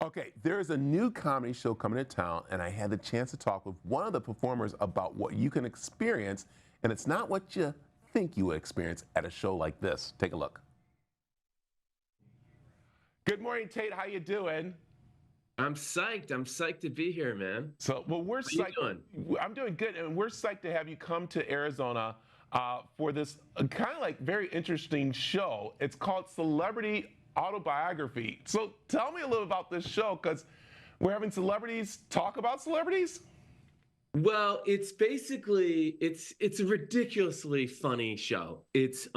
Okay, there is a new comedy show coming to town, and I had the chance to talk with one of the performers about what you can experience, and it's not what you think you would experience at a show like this. Take a look. Good morning, Tate. How you doing? I'm psyched. I'm psyched to be here, man. So, well, we're How you psyched. doing? I'm doing good, and we're psyched to have you come to Arizona for this kind of like very interesting show. It's called Celebrity Autobiography. So, tell me a little about this show, because we're having celebrities talk about celebrities. Well, it's basically it's a ridiculously funny show. It's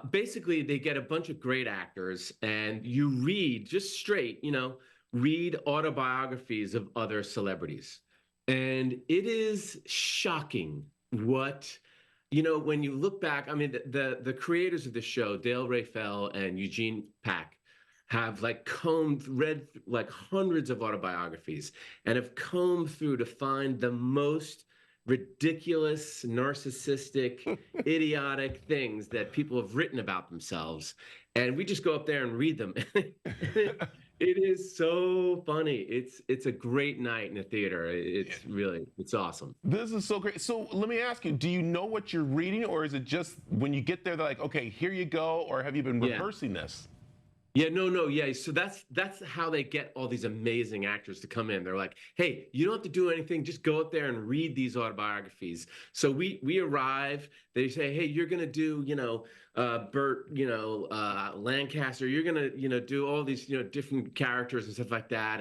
basically they get a bunch of great actors and you read just straight, read autobiographies of other celebrities. And it is shocking what when you look back. I mean, the creators of the show, Dayle, Reyfel, and Eugene have like read like hundreds of autobiographies and have combed through to find the most ridiculous, narcissistic, idiotic things that people have written about themselves. And we just go up there and read them. It is so funny. It's a great night in the theater. It's awesome. This is so great. So, let me ask you, do you know what you're reading, or is it just when you get there, they're like, okay, here you go, or have you been Yeah. rehearsing this? Yeah, no, yeah. So that's how they get all these amazing actors to come in. They're like, hey, you don't have to do anything. Just go up there and read these autobiographies. So we arrive. They say, hey, you're gonna do, Burt, Lancaster. You're gonna, do all these, different characters and stuff like that.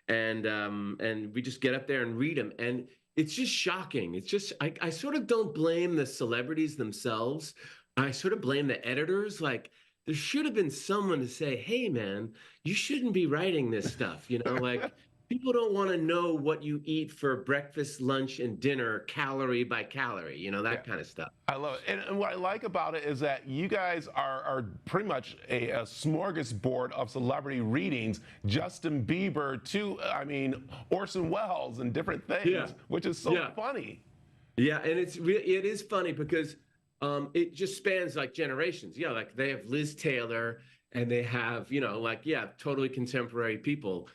And we just get up there and read them. And it's just shocking. It's just I sort of don't blame the celebrities themselves. I sort of blame the editors. Like, there should have been someone to say, hey, man, you shouldn't be writing this stuff. Like, people don't want to know what you eat for breakfast, lunch, and dinner, calorie by calorie, Yeah. that kind of stuff. I love it. And what I like about it is that you guys are pretty much a smorgasbord of celebrity readings. Justin Bieber to, I mean, Orson Welles and different things, Yeah. which is so Yeah. funny. Yeah, and it is funny because it just spans like generations. Yeah, like they have Liz Taylor and they have, totally contemporary people,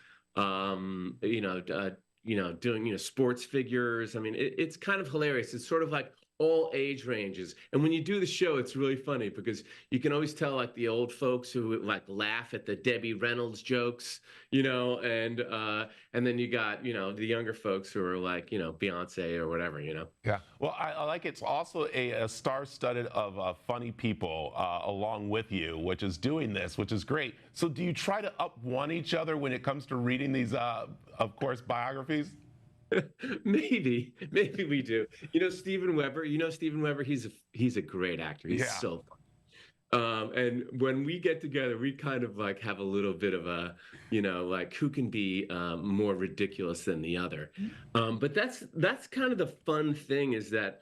doing, sports figures. I mean, it's kind of hilarious. It's sort of like all age ranges. And when you do the show, it's really funny because you can always tell like the old folks who like laugh at the Debbie Reynolds jokes, and then you got, the younger folks who are like, Beyonce or whatever. Yeah. Well, I like it's also a star-studded of funny people along with you, which is doing this, which is great. So, do you try to up one each other when it comes to reading these, of course, biographies? Maybe we do. Steven Weber. Steven Weber. He's a great actor. He's Yeah. so fun. And when we get together, we kind of like have a little bit of a, like who can be more ridiculous than the other. But that's kind of the fun thing is that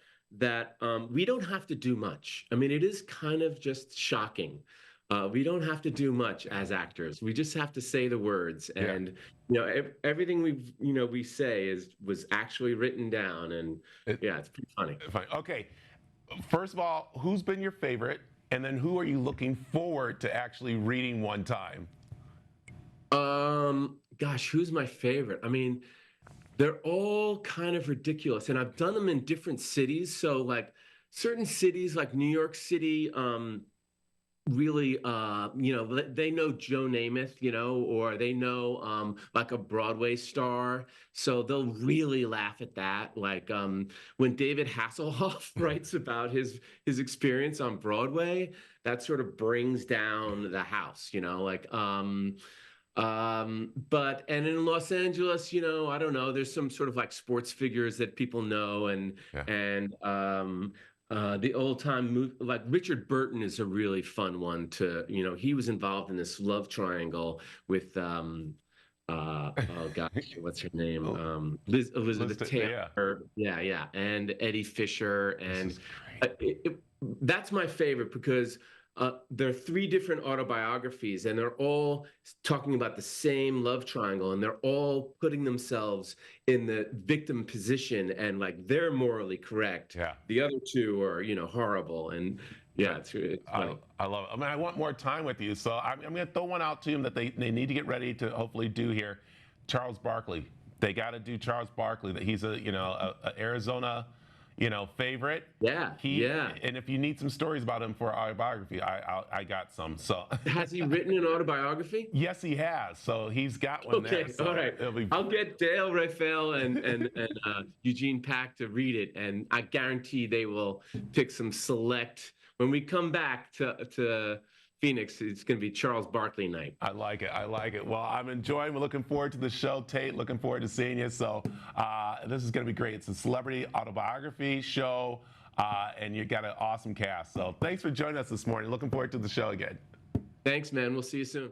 we don't have to do much. I mean, it is kind of just shocking. We don't have to do much as actors. We just have to say the words, Yeah. and everything we say was actually written down, and It- yeah, it's pretty funny. Fine. Okay. First of all, who's been your favorite? And then who are you looking forward to actually reading one time? Gosh, who's my favorite? I mean, they're all kind of ridiculous, and I've done them in different cities. So like certain cities, like New York City, really they know Joe Namath, or they know like a Broadway star, so they'll really laugh at that. Like when David Hasselhoff writes about his experience on Broadway, that sort of brings down the house, like but and in Los Angeles, I don't know, there's some sort of like sports figures that people know, and Yeah. the old time movie, like Richard Burton is a really fun one to, he was involved in this love triangle with oh gosh, what's her name? Elizabeth Yeah. Taylor. Yeah. And Eddie Fisher. This And is great. that's my favorite because there are three different autobiographies and they're all talking about the same love triangle, and they're all putting themselves in the victim position, and like they're morally correct. Yeah. The other two are, horrible. And Yeah, it's funny. I love it. I mean, I want more time with you, so I'm going to throw one out to him that they need to get ready to hopefully do here. Charles Barkley. They got to do Charles Barkley. That he's a Arizona, favorite. Yeah, yeah. And if you need some stories about him for our biography, I got some. So has he written an autobiography? Yes, he has. So he's got one there. Okay, So all right. I'll get Dayle, Reyfel, and Eugene Pack to read it, and I guarantee they will pick some select. When we come back to Phoenix, it's going to be Charles Barkley night. I like it. Well, I'm enjoying. We're looking forward to the show, Tate. Looking forward to seeing you. So this is going to be great. It's a celebrity autobiography show, and you got an awesome cast. So thanks for joining us this morning. Looking forward to the show again. Thanks, man. We'll see you soon.